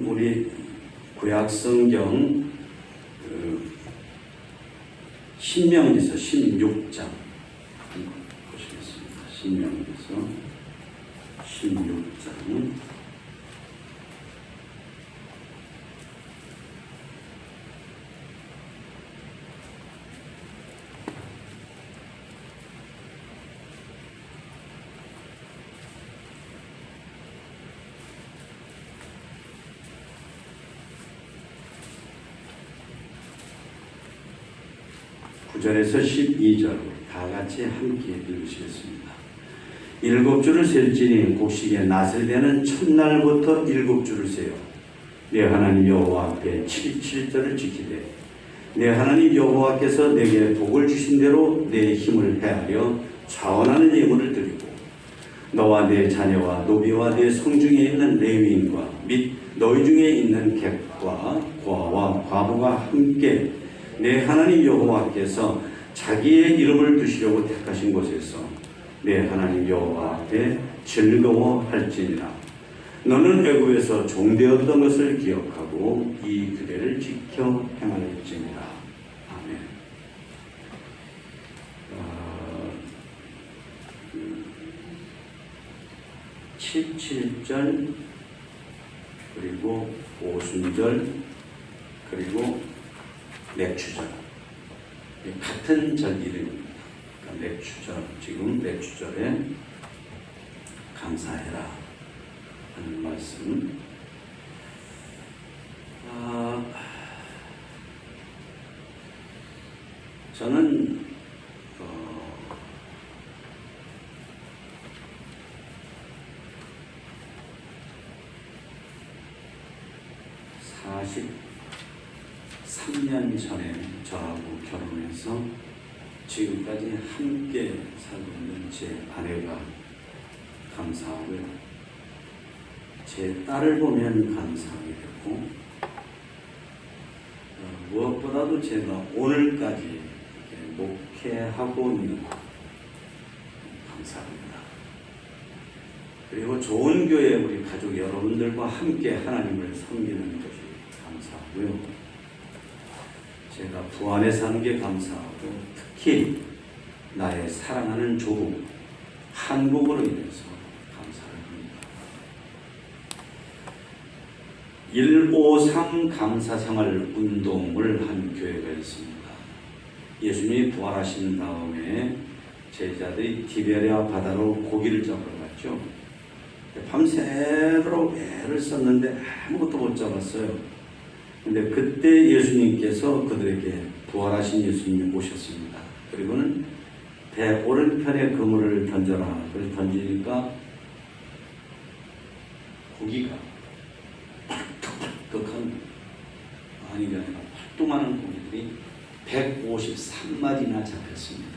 우리 구약성경 신명기서 16장 보시겠습니다. 신명기서 16장 9절에서 12절 다 같이 함께 읽으시겠습니다. 7줄을 셀지니 곡식의 낫을 되는 첫날부터 7줄을 세요. 내 하나님 여호와 앞에 7절을 지키되 내 하나님 여호와께서 내게 복을 주신 대로 내 힘을 헤아려 자원하는 예물을 드리고 너와 내 자녀와 노비와 내 성중에 있는 레위인과 및 너희 중에 있는 객과 고아와 과부가 함께 내 하나님 여호와께서 자기의 이름을 두시려고 택하신 곳에서 내 하나님 여호와 앞에 즐거워할지니라. 너는 애굽에서 종되었던 것을 기억하고 이 규례를 지켜 행할지니라. 아멘. 7절 그리고 오순절 그리고 렉추절 같은 절 이름입니다. 그러니까 렉추절, 지금 렉추절에 감사해라 하는 말씀. 저는 어, 43년 전에 저하고 결혼해서 지금까지 함께 살고 있는 제 아내가 감사하고요. 제 딸을 보면 감사하게 됐고 무엇보다도 제가 오늘까지 이렇게 목회하고 있는 것 감사합니다. 그리고 좋은 교회 우리 가족 여러분들과 함께 하나님을 섬기는 것이 감사하고요. 제가 부안에 사는 게 감사하고 특히 나의 사랑하는 조국 한국으로 인해서 감사를 합니다. 153 감사생활 운동을 한 교회가 있습니다. 예수님이 부활하신 다음에 제자들이 티베리아 바다로 고기를 잡으러 갔죠. 밤새도록 애를 썼는데 아무것도 못 잡았어요. 근데 그때 예수님께서 그들에게 부활하신 예수님이 오셨습니다. 그리고는 배 오른편에 그물을 던져라. 그래서 던지니까 고기가 팍팍팍한 아니가 아니라 활동하는 고기들이 153마리나 잡혔습니다.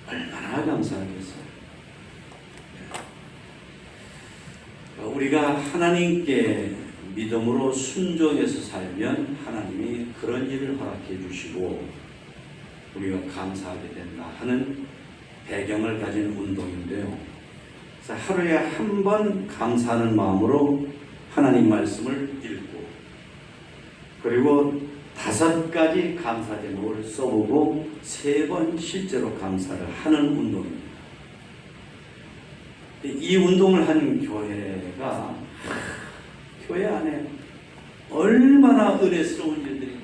얼마나 감사하겠어요. 우리가 하나님께 믿음으로 순종해서 살면 하나님이 그런 일을 허락해 주시고 우리가 감사하게 된다 하는 배경을 가진 운동인데요. 그래서 하루에 한 번 감사하는 마음으로 하나님 말씀을 읽고 그리고 5가지 감사 제목을 써보고 3번 실제로 감사를 하는 운동입니다. 이 운동을 한 교회가 교회 안에 얼마나 은혜스러운 일들이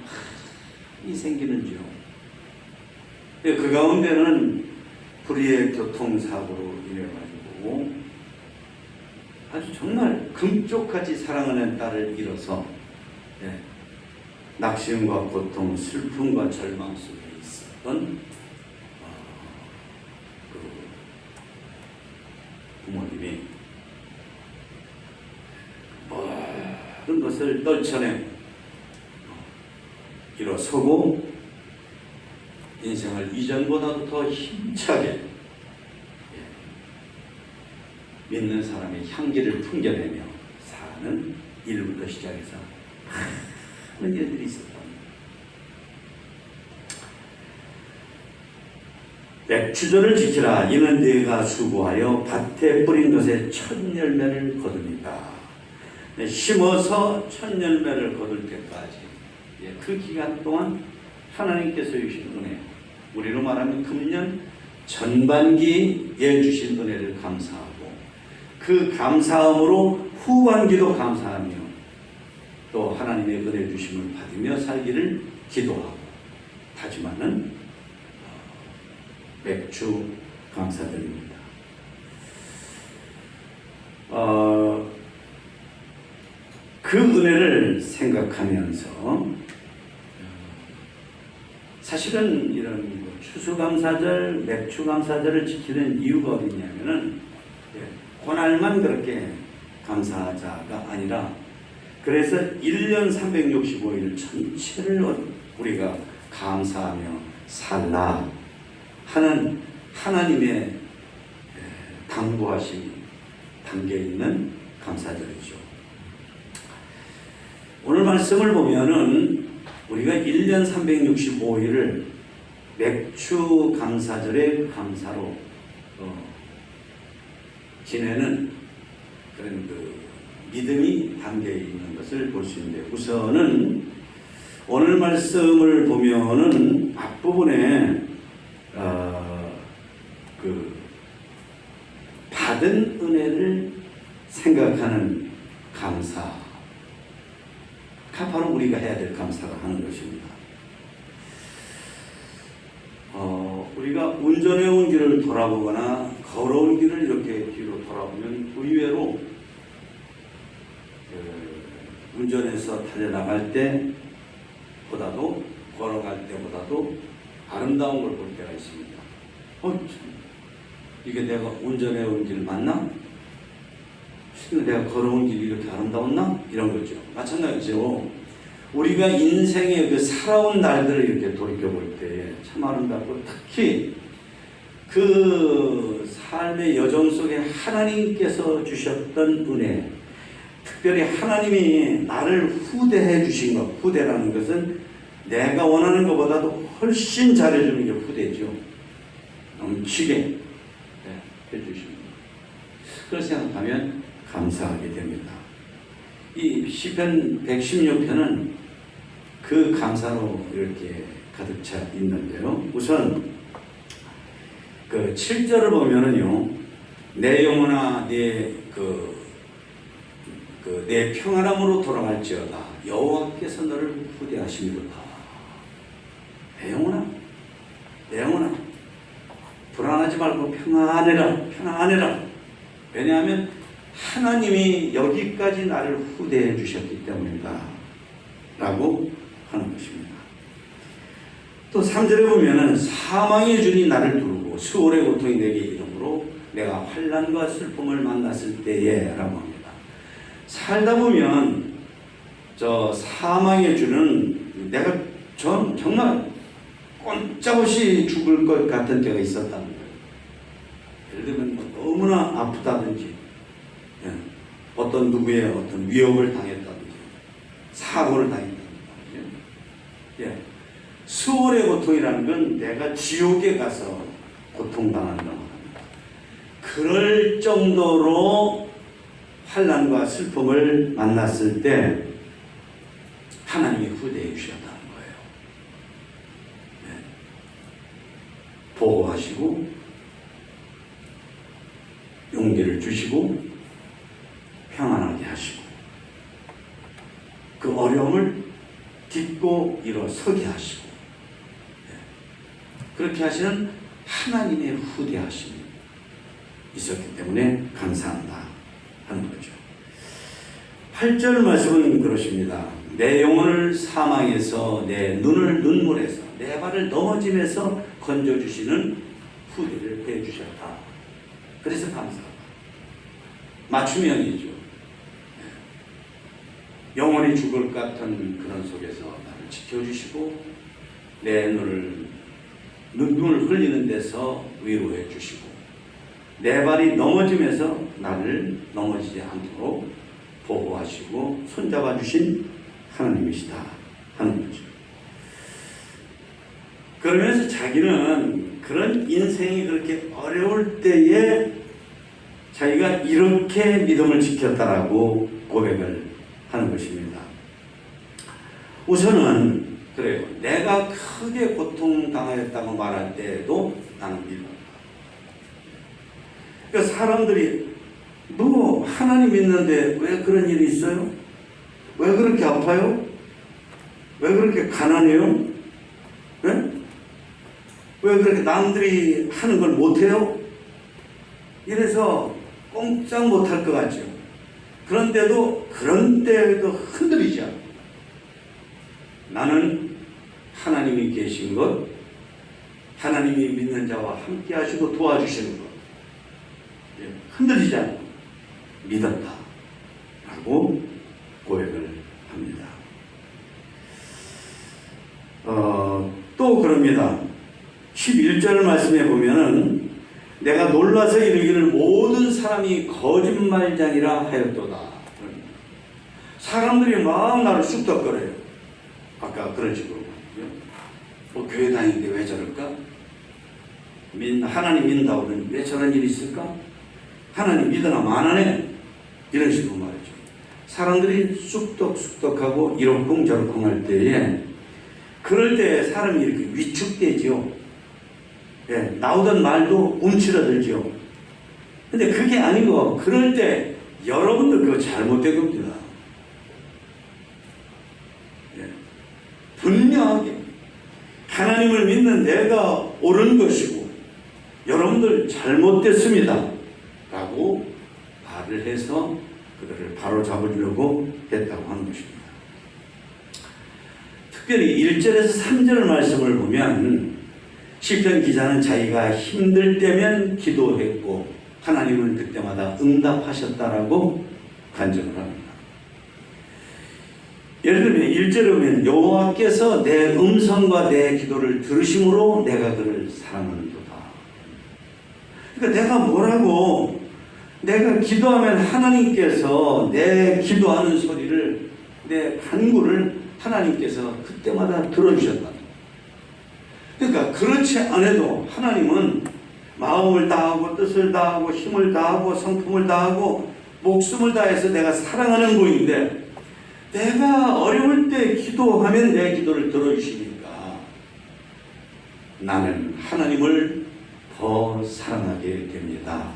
많이 생기는지요. 그 가운데는 불의의 교통사고로 인해가지고 아주 정말 금쪽같이 사랑하는 딸을 잃어서 낙심과 고통, 슬픔과 절망 속에 있었던 그 부모님이 모든 것을 떨쳐내 일어서고 인생을 이전보다도 더 힘차게 믿는 사람의 향기를 풍겨내며 사는 일부터 시작해서 많은 일들이 있었다. 맥추절을 지키라. 이는 네가 수고하여 밭에 뿌린 것의 첫 열매를 거두니까 심어서 천년매를 거둘 때까지 그 기간 동안 하나님께서 주신 은혜, 우리로 말하면 금년 전반기에 주신 은혜를 감사하고 그 감사함으로 후반기도 감사하며 또 하나님의 은혜 주심을 받으며 살기를 기도하고 다짐하는 맥주 감사드립니다. 그 은혜를 생각하면서 사실은 이런 추수감사절, 맥주감사절을 지키는 이유가 어디냐면은 그날만 그렇게 감사하자가 아니라 그래서 1년 365일 전체를 우리가 감사하며 살라 하는 하나님의 당부하심이 담겨있는 감사절이죠. 오늘 말씀을 보면은 우리가 1년 365일을 맥주 감사절의 감사로 지내는 그런 믿음이 담겨 있는 것을 볼 수 있는데, 우선은 오늘 말씀을 보면은 앞부분에 받은 은혜를 생각하는 감사가 바로 우리가 해야 될 감사가 하는 것입니다. 우리가 운전해온 길을 돌아보거나 걸어온 길을 이렇게 뒤로 돌아보면 의외로 운전해서 달려나갈 때보다도 걸어갈 때보다도 아름다운 걸 볼 때가 있습니다. 이게 내가 운전해온 길 맞나? 내가 걸어온 길이 이렇게 아름다웠나? 이런 거죠. 마찬가지죠. 우리가 인생의 그 살아온 날들을 이렇게 돌이켜볼 때 참 아름답고, 특히 그 삶의 여정 속에 하나님께서 주셨던 은혜, 특별히 하나님이 나를 후대해 주신 것, 후대라는 것은 내가 원하는 것보다도 훨씬 잘해주는 게 후대죠. 넘치게 해주십니다. 그걸 생각하면 감사하게 됩니다. 이 시편 116편은 그 감사로 이렇게 가득 차 있는데요. 우선 그 7절을 보면은요, 내 영혼아 내 평안함으로 돌아갈지어다 여호와께서 너를 후대하심이로다. 내 영혼아 불안하지 말고 평안해라. 왜냐하면 하나님이 여기까지 나를 후대해 주셨기 때문이다 라고 하는 것입니다. 또 3절에 보면은 사망의 줄이 나를 두르고 수월의 고통이 내게 이름으로 내가 환난과 슬픔을 만났을 때에 라고 합니다. 살다 보면 저 사망의 줄은 내가 정말 꼼짝없이 죽을 것 같은 때가 있었다는 거예요. 예를 들면 너무나 아프다든지, 어떤 누구의 어떤 위협을 당했다든지, 사고를 당했다든지, 수월의 고통이라는 건 내가 지옥에 가서 고통당한다고 합니다. 그럴 정도로 환난과 슬픔을 만났을 때 하나님이 후대해 주셨다는 거예요. 보호하시고 용기를 주시고 평안하게 하시고 그 어려움을 딛고 일어서게 하시고 그렇게 하시는 하나님의 후대하심이 있었기 때문에 감사한다 하는 거죠. 8절 말씀은 그렇습니다. 내 영혼을 사망에서 내 눈을 눈물에서 내 발을 넘어짐에서 건져주시는 후대를 해주셨다. 그래서 감사하다. 맞춤형이죠. 영원히 죽을 것 같은 그런 속에서 나를 지켜주시고 내 눈을 흘리는 데서 위로해 주시고 내 발이 넘어지면서 나를 넘어지지 않도록 보호하시고 손잡아 주신 하나님이시다 하는 거죠. 그러면서 자기는 그런 인생이 그렇게 어려울 때에 자기가 이렇게 믿음을 지켰다라고 고백을 우선은 그래요. 내가 크게 고통당하였다고 말할 때에도 나는 믿는다. 그러니까 사람들이 너 하나님 믿는데 왜 그런 일이 있어요? 왜 그렇게 아파요? 왜 그렇게 가난해요? 네? 왜 그렇게 남들이 하는 걸 못해요? 이래서 꼼짝 못할 것 같죠. 그런 때도 흔들리지 않아. 나는 하나님이 계신 것, 하나님이 믿는 자와 함께 하시고 도와주시는 것, 흔들리지 않고 믿었다 라고 고백을 합니다. 또 그럽니다. 11절 말씀해 보면은 내가 놀라서 이르기를 모든 사람이 거짓말장이라 하였도다. 사람들이 막 나를 쑥덕거려요. 아까 그런 식으로. 교회 다니는데 왜 저럴까? 하나님 믿는다고 그러니 왜 저런 일이 있을까? 하나님 믿으나 마나네? 이런 식으로 말이죠. 사람들이 쑥덕쑥덕하고 이러쿵저러쿵 할 때에 그럴 때 사람이 이렇게 위축되죠. 나오던 말도 움츠러들죠. 근데 그게 아니고 그럴 때 여러분들 그거 잘못된 겁니다. 분명하게 하나님을 믿는 내가 옳은 것이고 여러분들 잘못됐습니다 라고 말을 해서 그들을 바로 잡으려고 했다고 하는 것입니다. 특별히 1절에서 3절 말씀을 보면 시편 기자는 자기가 힘들 때면 기도했고 하나님은 그때마다 응답하셨다라고 간증을 합니다. 예를 들면 1절에 보면 여호와께서 내 음성과 내 기도를 들으심으로 내가 그를 사랑하는도다. 그러니까 내가 뭐라고 내가 기도하면 하나님께서 내 기도하는 소리를 내 간구를 하나님께서 그때마다 들어주셨다. 그러니까 그렇지 않아도 하나님은 마음을 다하고 뜻을 다하고 힘을 다하고 성품을 다하고 목숨을 다해서 내가 사랑하는 분인데 내가 어려울 때 기도하면 내 기도를 들어주시니까 나는 하나님을 더 사랑하게 됩니다.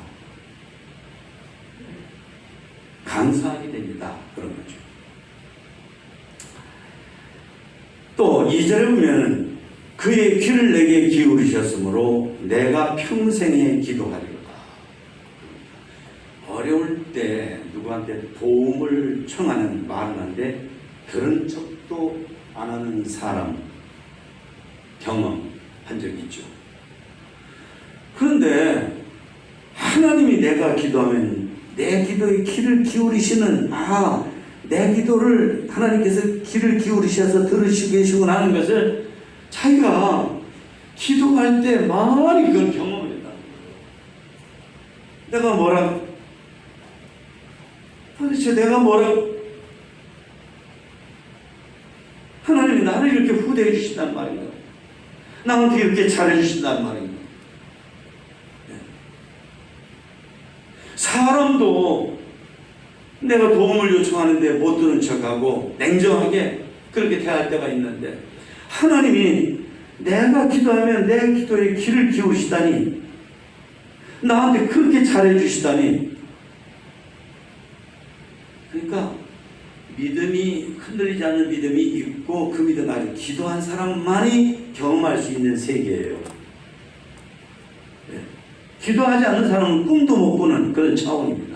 감사하게 됩니다. 그런 거죠. 또 2절에 보면 그의 귀를 내게 기울이셨으므로 내가 평생에 기도하리로다. 어려울 때 누구한테 도움을 청하는 말을 하는데 들은 척도 안 하는 사람 경험한 적이 있죠. 그런데 하나님이 내가 기도하면 내 기도에 귀를 기울이시는 내 기도를 하나님께서 귀를 기울이셔서 들으시고 계시구나 하는 것을 자기가 기도할 때 많이 그걸 경험을 했다. 내가 뭐라고? 도대체 내가 뭐라고? 하나님이 나를 이렇게 후대해 주신단 말인가? 나한테 이렇게 잘해 주신단 말인가? 사람도 내가 도움을 요청하는데 못 들은 척하고 냉정하게 그렇게 대할 때가 있는데 하나님이 내가 기도하면 내 기도에 귀를 기울이시다니 나한테 그렇게 잘해 주시다니 그러니까 믿음이 흔들리지 않는 믿음이 있고 그 믿음 아주 기도한 사람만이 경험할 수 있는 세계예요. 기도하지 않는 사람은 꿈도 못 꾸는 그런 차원입니다.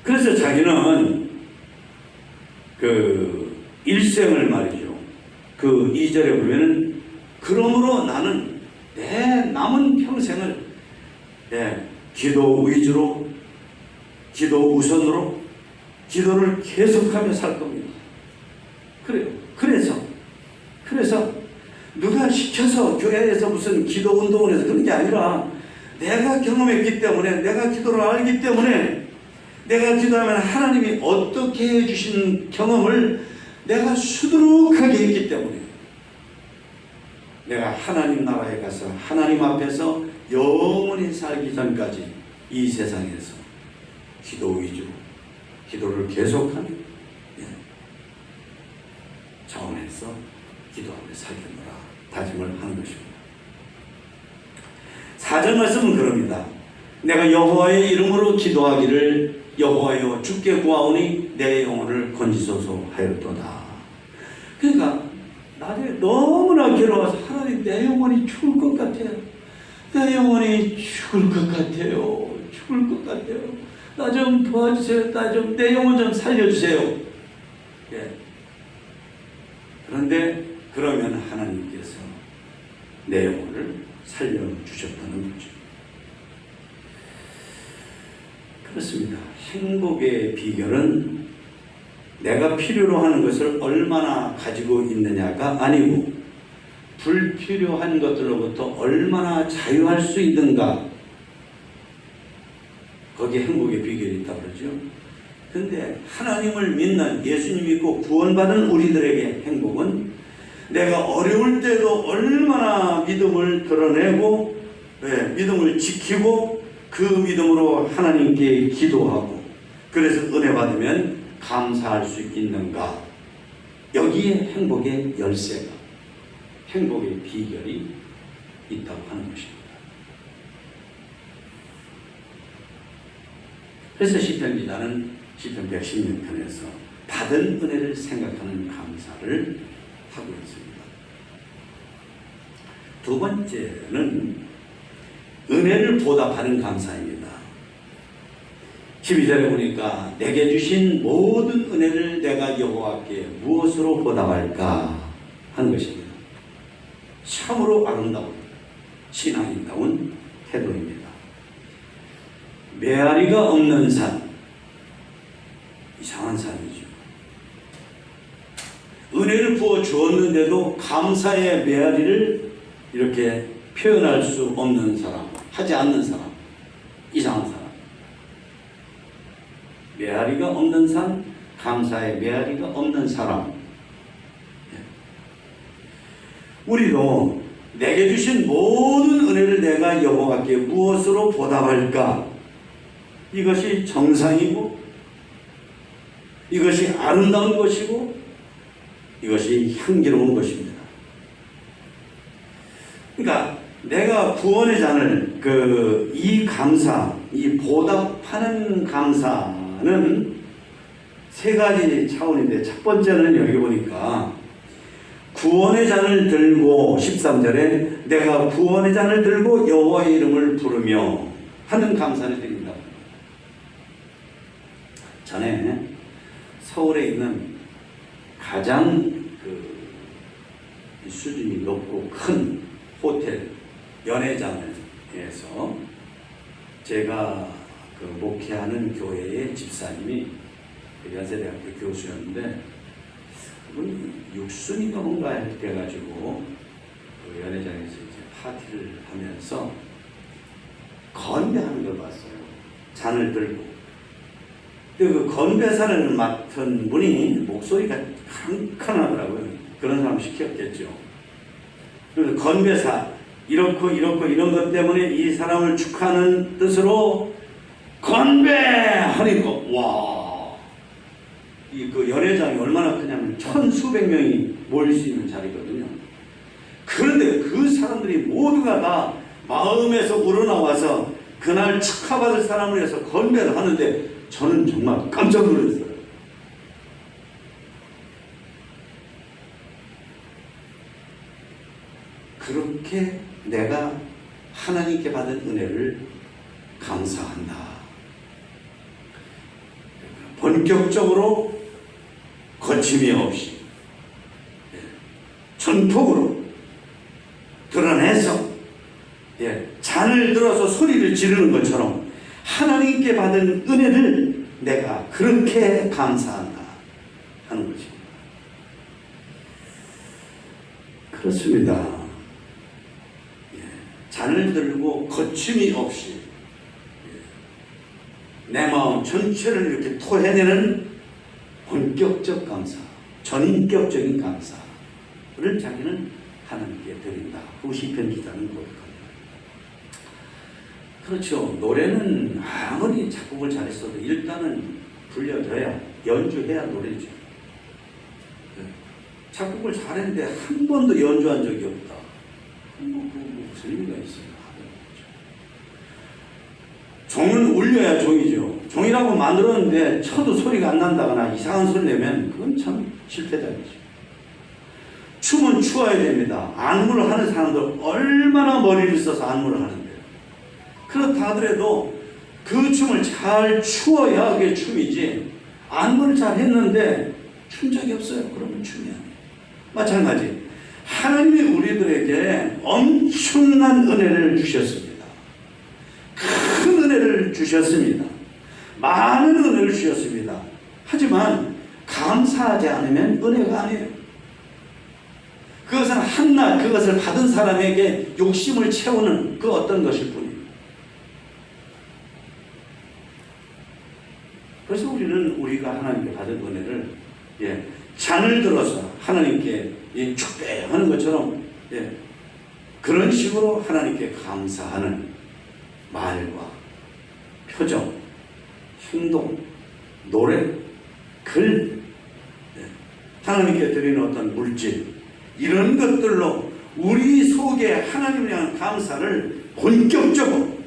그래서 자기는 그 일생을 말이죠. 그 2절에 보면은 그러므로 나는 내 남은 평생을 기도 위주로 기도 우선으로 기도를 계속하며 살 겁니다. 그래요. 그래서 누가 시켜서 교회에서 무슨 기도 운동을 해서 그런 게 아니라 내가 경험했기 때문에 내가 기도를 알기 때문에 내가 기도하면 하나님이 어떻게 해주신 경험을 내가 수두룩하게 했기 때문에 내가 하나님 나라에 가서 하나님 앞에서 영원히 살기 전까지 이 세상에서 기도 위주로 기도를 계속하는 차원에서 기도하며 살겠노라 다짐을 하는 것입니다. 사전 말씀은 그럽니다. 내가 여호와의 이름으로 기도하기를 여호와여 주께 구하오니 내 영혼을 건지소서 하였도다. 그러니까 나중에 너무나 괴로워서 하나님 내 영혼이 죽을 것 같아요. 내 영혼이 죽을 것 같아요. 죽을 것 같아요. 나 좀 도와주세요. 내 영혼 좀 살려주세요. 예. 그런데 그러면 하나님께서 내 영혼을 살려주셨다는 거죠. 그렇습니다. 행복의 비결은 내가 필요로 하는 것을 얼마나 가지고 있느냐가 아니고 불필요한 것들로부터 얼마나 자유할 수 있는가, 거기에 행복의 비결이 있다고 그러죠. 근데 하나님을 믿는, 예수님 믿고 구원받은 우리들에게 행복은 내가 어려울 때도 얼마나 믿음을 드러내고 믿음을 지키고 그 믿음으로 하나님께 기도하고 그래서 은혜 받으면 감사할 수 있는가, 여기에 행복의 열쇠가, 행복의 비결이 있다고 하는 것입니다. 그래서 시편 기자는 시편 116편에서 받은 은혜를 생각하는 감사를 하고 있습니다. 두 번째는 은혜를 보답하는 감사입니다. 12절에 보니까 내게 주신 모든 은혜를 내가 여호와께 무엇으로 보답할까 하는 것입니다. 참으로 아름다운 신앙인다운 태도입니다. 메아리가 없는 산, 이상한 산이죠. 은혜를 부어 주었는데도 감사의 메아리를 이렇게 표현할 수 없는 사람, 하지 않는 사람, 이상한 사람. 메아리가 없는 산, 감사의 메아리가 없는 사람. 우리도 내게 주신 모든 은혜를 내가 여호와께 무엇으로 보답할까? 이것이 정상이고, 이것이 아름다운 것이고, 이것이 향기로운 것입니다. 그러니까 내가 구원의 잔을 이 감사, 이 보답하는 감사는 세 가지 차원인데, 첫 번째는 여기 보니까 구원의 잔을 들고 13절에 내가 구원의 잔을 들고 여호와의 이름을 부르며 하는 감사를 드립니다. 전에 서울에 있는 가장 수준이 높고 큰 호텔 연회장에서 제가 목회하는 교회의 집사님이 연세대학교 교수였는데, 그분 육순인가 뭔가 해가지고 그 연회장에서 이제 파티를 하면서 건배하는 걸 봤어요. 잔을 들고. 근데 그 건배사를 맡은 분이 목소리가 칸칸하더라고요. 그런 사람 시켰겠죠. 그래서 건배사, 이렇고 이런 것 때문에 이 사람을 축하하는 뜻으로 건배하니까, 와, 그 연회장이 얼마나 크냐면 천수백 명이 모일 수 있는 자리거든요. 그런데 그 사람들이 모두가 다 마음에서 우러나와서 그날 축하받을 사람을 위해서 건배를 하는데, 저는 정말 깜짝 놀랐어요. 그렇게 내가 하나님께 받은 은혜를 감사한다. 본격적으로 거침이 없이 전폭으로 드러내서 잔을 들어서 소리를 지르는 것처럼 하나님께 받은 은혜를 내가 그렇게 감사한다 하는 것입니다. 그렇습니다. 잔을 들고 거침이 없이 내 마음 전체를 이렇게 토해내는 본격적 감사, 전인격적인 감사를 자기는 하나님께 드린다. 그 시편 기자는 고백합니다. 그렇죠. 노래는 아무리 작곡을 잘했어도 일단은 불려져야, 연주해야 노래죠. 작곡을 잘했는데 한 번도 연주한 적이 없다. 무슨 의미가 있어요? 종은 울려야 종이죠. 종이라고 만들었는데 쳐도 소리가 안 난다거나 이상한 소리 내면 그건 참 실패작이죠. 춤은 추어야 됩니다. 안무를 하는 사람들 얼마나 머리를 써서 안무를 하는데요. 그렇다 하더라도 그 춤을 잘 추어야 그게 춤이지, 안무를 잘 했는데 춘 적이 없어요. 그러면 춤이 아니에요. 마찬가지 하나님이 우리들에게 엄청난 은혜를 주셨습니다. 큰 은혜를 주셨습니다. 많은 은혜를 주셨습니다. 하지만 감사하지 않으면 은혜가 아니에요. 그것은 한낱 그것을 받은 사람에게 욕심을 채우는 그 어떤 것일 뿐입니다. 그래서 우리가 하나님께 받은 은혜를 잔을 들어서 하나님께 축배하는 것처럼 그런 식으로 하나님께 감사하는 말과 표정, 행동, 노래, 글, 하나님께 드리는 어떤 물질, 이런 것들로 우리 속에 하나님에 대한 감사를 본격적으로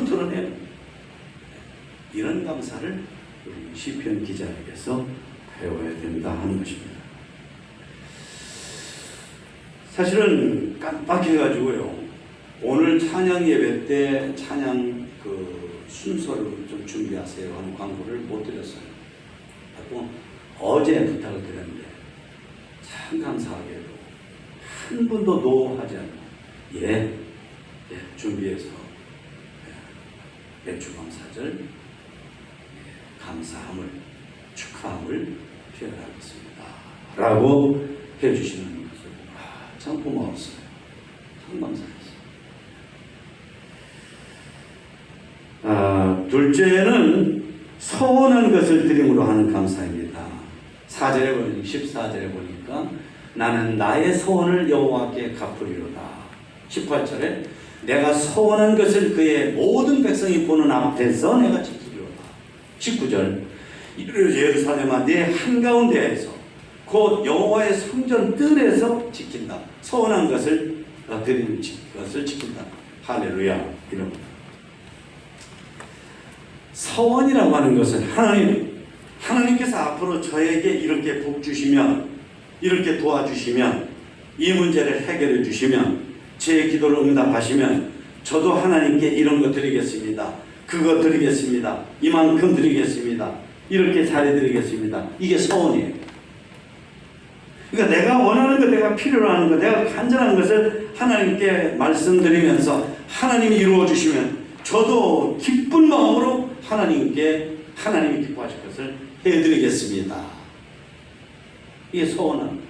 드러내요. 이런 감사를 우리 시편 기자에게서 배워야 된다 하는 것입니다. 사실은 깜빡해가지고요, 오늘 찬양 예배 때 찬양 순서를 좀 준비하세요 하는 광고를 못 드렸어요. 또 어제 부탁을 드렸는데 참 감사하게도 한 분도 노하지 않고 준비해서 매주감사절 감사함을, 축하함을 표현하겠습니다 라고 해주시는 것을 참 고마웠어요. 참 감사했어요. 둘째는 서원한 것을 드림으로 하는 감사입니다. 14절에 보니까 나는 나의 서원을 여호와께 갚으리로다. 18절에 내가 서원한 것을 그의 모든 백성이 보는 앞에서 내가 지키리로다. 19절 예루살렘아 내 한가운데에서 곧 여호와의 성전 뜰에서 지킨다. 서원한 것을 드리는 것을 지킨다. 할렐루야. 이런 서원이라고 하는 것은 하나님께서 앞으로 저에게 이렇게 복 주시면, 이렇게 도와주시면, 이 문제를 해결해 주시면, 제 기도를 응답하시면 저도 하나님께 이런 거 드리겠습니다. 그거 드리겠습니다. 이만큼 드리겠습니다. 이렇게 잘해드리겠습니다. 이게 서원이에요. 그러니까 내가 원하는 것, 내가 필요로 하는 것, 내가 간절한 것을 하나님께 말씀드리면서 하나님이 이루어 주시면 저도 기쁜 마음으로 하나님이 기뻐하실 것을 해드리겠습니다. 이게 서원은.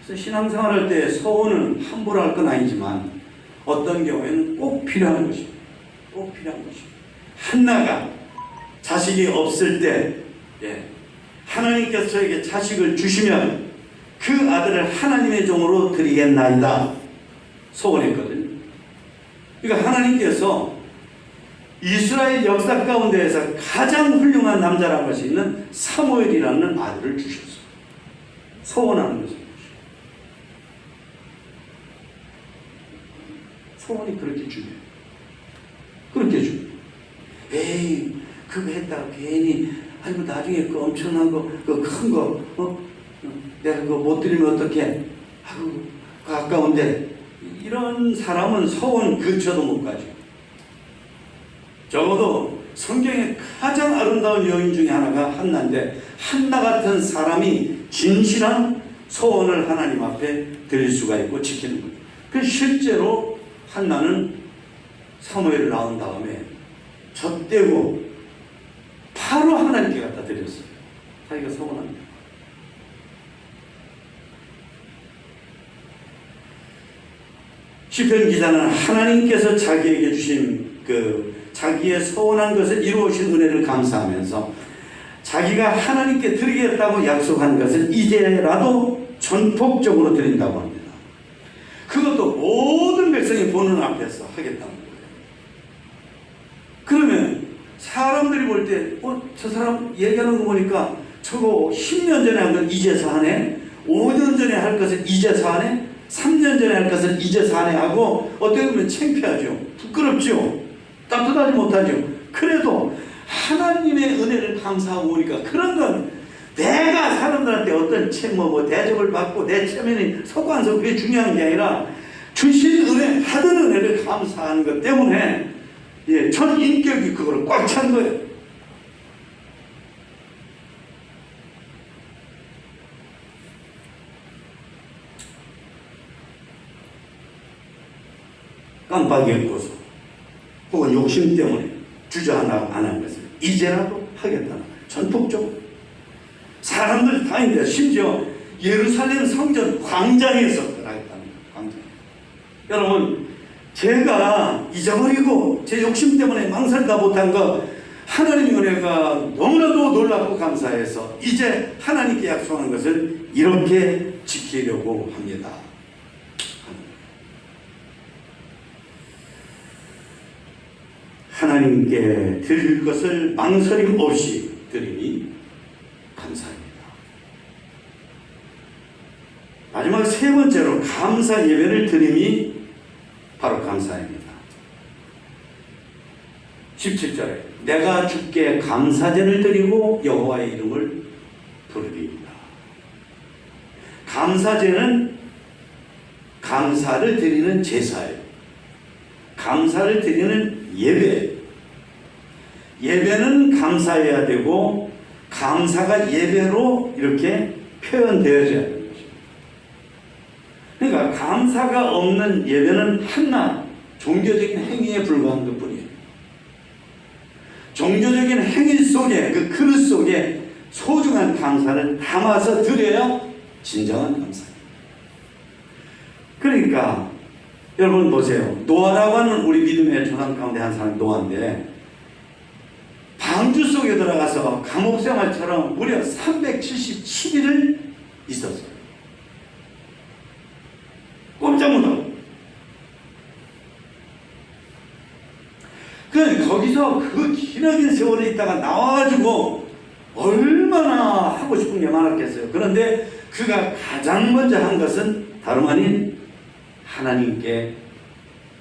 그래서 신앙생활할 때 서원은 함부로 할 건 아니지만 어떤 경우에는 꼭 필요한 것입니다. 꼭 필요한 것입니다. 한나가 자식이 없을 때 하나님께서 저에게 자식을 주시면 그 아들을 하나님의 종으로 드리겠나이다 소원했거든요. 그러니까 하나님께서 이스라엘 역사 가운데에서 가장 훌륭한 남자라고 할 수 있는 사무엘이라는 아들을 주셨어요. 소원하는 것을. 소원이 그렇게 중요해요. 그렇게 중요해요. 에이, 그거 했다가 괜히, 아이고, 나중에 그 엄청난 거, 그 큰 거, 내가 그거 못 드리면 어떡해? 아이고, 가까운데. 이런 사람은 소원 근처도 못 가죠. 적어도 성경의 가장 아름다운 여인 중에 하나가 한나인데, 한나 같은 사람이 진실한 소원을 하나님 앞에 드릴 수가 있고 지키는 거예요. 그 실제로 한나는 사무엘을 낳은 다음에 젖대고 바로 하나님께 갖다 드렸어요. 자기가 소원합니다. 시편 기자는 하나님께서 자기에게 주신 자기의 소원한 것을 이루어주신 은혜를 감사하면서 자기가 하나님께 드리겠다고 약속한 것을 이제라도 전폭적으로 드린다고 합니다. 그것도 모든 백성이 보는 앞에서 하겠다는 거예요. 그러면 사람들이 볼 때 저 사람 얘기하는 거 보니까 저거 10년 전에 한 건 이제서 하네, 5년 전에 할 것을 이제서 하네, 3년 전에 할 것을 이제서 하네 하고 어떻게 보면 창피하죠. 부끄럽죠. 따뜻하지 못하죠. 그래도 하나님의 은혜를 감사하고 오니까 그런 건 내가 사람들한테 어떤 대접을 받고 내 체면이 서고 안 서고 그게 중요한 게 아니라 주신 은혜, 하던 은혜를 감사하는 것 때문에 전 인격이 그거를 꽉 찬 거예요. 깜빡이었고서 혹은 욕심 때문에 주저하나 안 한 것을 이제라도 하겠다는 전폭적으로 사람들 다 있는데 심지어 예루살렘 성전 광장에서 하겠다는 광장. 여러분, 제가 잊어버리고 제 욕심 때문에 망설이다 못한 것 하나님의 은혜가 너무나도 놀랍고 감사해서 이제 하나님께 약속하는 것을 이렇게 지키려고 합니다. 하나님께 드릴 것을 망설임 없이 드리니 감사합니다. 마지막 세 번째로 감사 예배를 드림이 바로 감사입니다. 17절에 내가 주께 감사제를 드리고 여호와의 이름을 부르리이다. 감사제는 감사를 드리는 제사예요. 감사를 드리는 예배. 예배는 감사해야 되고 감사가 예배로 이렇게 표현되어져야 되는 것입니다. 그러니까 감사가 없는 예배는 한낱 종교적인 행위에 불과한 것뿐이에요. 종교적인 행위 속에 그 그릇 속에 소중한 감사를 담아서 드려야 진정한 감사입니다. 그러니까 여러분 보세요. 노아라고 하는 우리 믿음의 조상 가운데 한 사람이 노아인데 방주 속에 들어가서 감옥 생활처럼 무려 377일을 있었어요. 꼼짝 못하고. 그러니까 거기서 그 기나긴 세월에 있다가 나와가지고 얼마나 하고 싶은 게 많았겠어요. 그런데 그가 가장 먼저 한 것은 다름 아닌 하나님께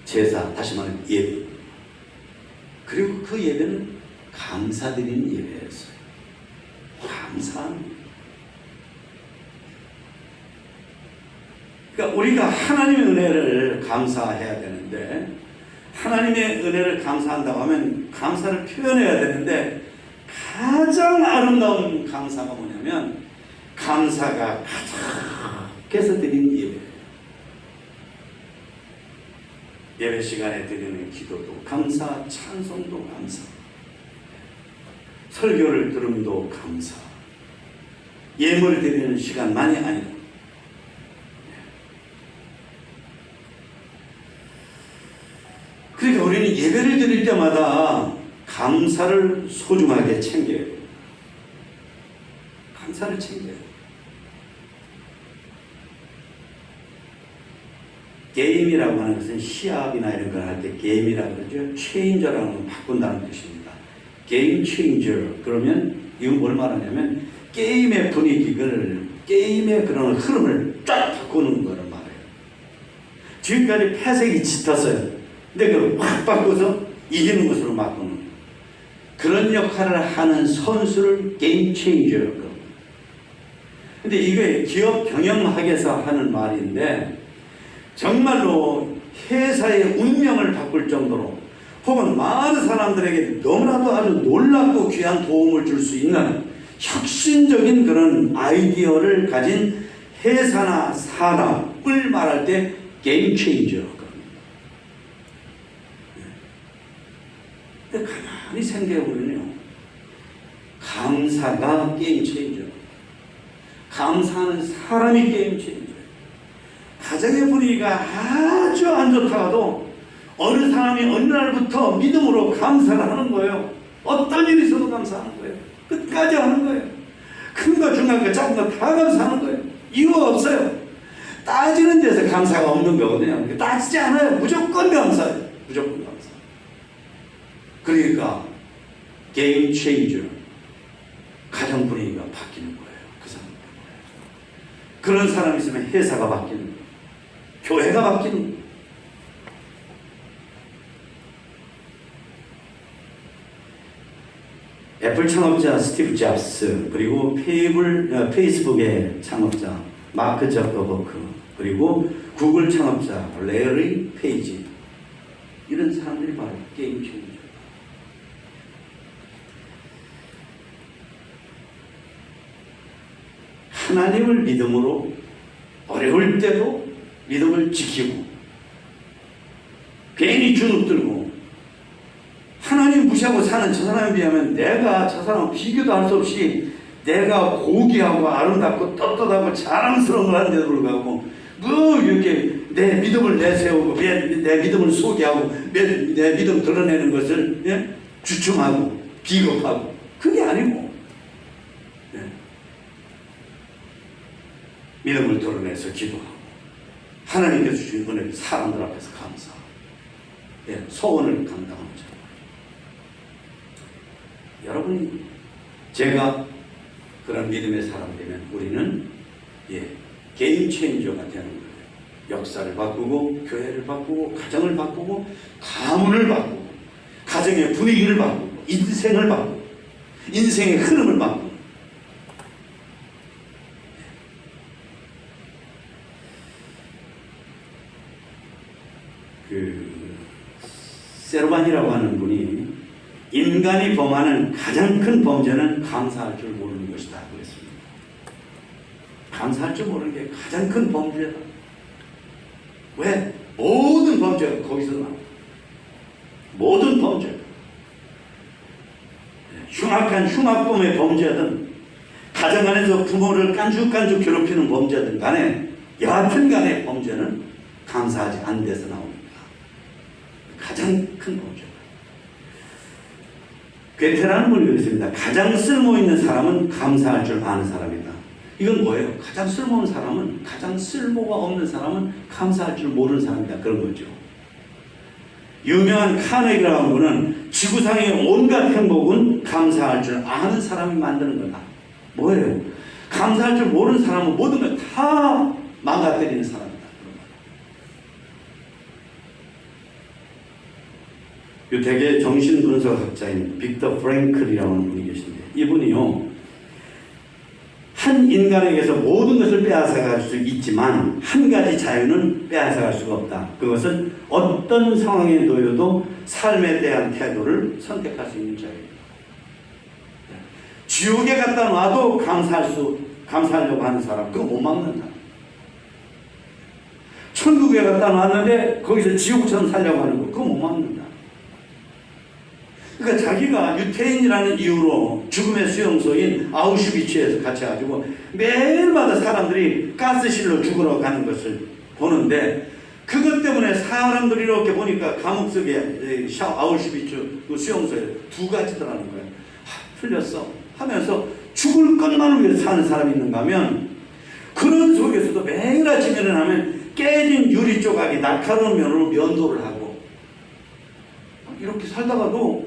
제사, 다시 말하면 예배. 그리고 그 예배는 감사드리는 예배였어요. 감사합니다. 그러니까 우리가 하나님의 은혜를 감사해야 되는데 하나님의 은혜를 감사한다고 하면 감사를 표현해야 되는데 가장 아름다운 감사가 뭐냐면 감사가 가득해서 드리는 예배. 예배 시간에 드리는 기도도 감사, 찬송도 감사, 설교를 들음도 감사, 예물 드리는 시간만이 아니라 그러니까 우리는 예배를 드릴 때마다 감사를 소중하게 챙겨야 돼요. 감사를 챙겨야 돼요. 게임이라고 하는 것은 시합이나 이런 걸 할 때 게임이라고 그러죠. 체인저라는 건 바꾼다는 뜻입니다. 게임 체인저. 그러면 이건 뭘 말하냐면 게임의 분위기를, 게임의 그런 흐름을 쫙 바꾸는 거를 말해요. 지금까지 패색이 짙었어요. 근데 그걸 확 바꿔서 이기는 것으로 바꾸는 거예요. 그런 역할을 하는 선수를 게임 체인저라고 합니다. 근데 이게 기업 경영학에서 하는 말인데 정말로 회사의 운명을 바꿀 정도로 혹은 많은 사람들에게 너무나도 아주 놀랍고 귀한 도움을 줄 수 있는 혁신적인 그런 아이디어를 가진 회사나 산업을 말할 때 게임 체인저라고 합니다. 근데 가만히 생각해보면요, 감사가 게임 체인저, 감사하는 사람이 게임 체인저. 가정의 분위기가 아주 안 좋다가도 어느 사람이 어느 날부터 믿음으로 감사를 하는 거예요. 어떤 일이 있어도 감사하는 거예요. 끝까지 하는 거예요. 큰 거 중요한 거 작은 거 다 감사하는 거예요. 이유 없어요. 따지는 데서 감사가 없는 거거든요. 따지지 않아요. 무조건 감사해요. 무조건 감사. 그러니까 게임 체인저, 가정 분위기가 바뀌는 거예요. 그 사람. 그런 사람이 있으면 회사가 바뀌는 거예요. 교회가 바뀌는 거예요. 애플 창업자 스티브 잡스, 그리고 페이스북의 창업자 마크 저커버그, 그리고 구글 창업자 레리 페이지, 이런 사람들이 바로 게임 체인저예요. 하나님을 믿음으로 어려울 때도 믿음을 지키고, 괜히 주눅 들고 하나님 무시하고 사는 저 사람에 비하면 내가 저 사람 비교도 할 수 없이 내가 고귀하고 아름답고 떳떳하고 자랑스러운 걸 하는데도 불구하고 뭐 이렇게 내 믿음을 내세우고 내 믿음을 소개하고 내 믿음 드러내는 것을 주춤하고 비겁하고, 그게 아니고 믿음을 드러내서 기도하고 하나님께서 주신 은혜를 사람들 앞에서 감사하고 소원을 감당하는 자. 여러분이 제가 그런 믿음의 사람 되면 우리는 게임 체인저가 되는 거예요. 역사를 바꾸고 교회를 바꾸고 가정을 바꾸고 가문을 바꾸고 가정의 분위기를 바꾸고 인생을 바꾸고 인생의 흐름을 바꾸고. 세르반이라고 하는 분이 인간이 범하는 가장 큰 범죄는 감사할 줄 모르는 것이다 그랬습니다. 감사할 줄 모르는 게 가장 큰 범죄다. 왜? 모든 범죄가 거기서 나옵니다. 모든 범죄, 흉악한 흉악범의 범죄든 가정 안에서 부모를 깐죽깐죽 괴롭히는 범죄든 간에 여하튼 간에 범죄는 감사하지 않는 데서 나옵니다. 가장 큰 범죄. 괴테라는 분이 그랬습니다. 가장 쓸모있는 사람은 감사할 줄 아는 사람이다. 이건 뭐예요? 가장 쓸모없는 사람은, 가장 쓸모가 없는 사람은 감사할 줄 모르는 사람이다. 그런 거죠. 유명한 카네기라고 하는 분은 지구상의 온갖 행복은 감사할 줄 아는 사람이 만드는 거다. 뭐예요? 감사할 줄 모르는 사람은 모든 걸 다 망가뜨리는 사람이다. 유태계 정신분석학자인 빅터 프랭클이라고 하는 분이 계신데, 이분이요, 한 인간에게서 모든 것을 빼앗아갈 수 있지만 한 가지 자유는 빼앗아갈 수가 없다. 그것은 어떤 상황에 놓여도 삶에 대한 태도를 선택할 수 있는 자유입니다. 지옥에 갖다 놔도 감사하려고 하는 사람, 그거 못 막는다. 천국에 갖다 놨는데 거기서 지옥처럼 살려고 하는 거, 그거 못 막는다. 그러니까 자기가 유태인이라는 이유로 죽음의 수용소인 아우슈비츠에서 갇혀가지고 매일마다 사람들이 가스실로 죽으러 가는 것을 보는데, 그것 때문에 사람들이 이렇게 보니까 감옥 속에 아우슈비츠 수용소에 두 가지더라는 거예요. 틀렸어 하면서 죽을 것만을 위해서 사는 사람이 있는가 하면, 그런 속에서도 매일 아침 일어나면 깨진 유리 조각이 날카로운 면으로 면도를 하고 이렇게 살다가도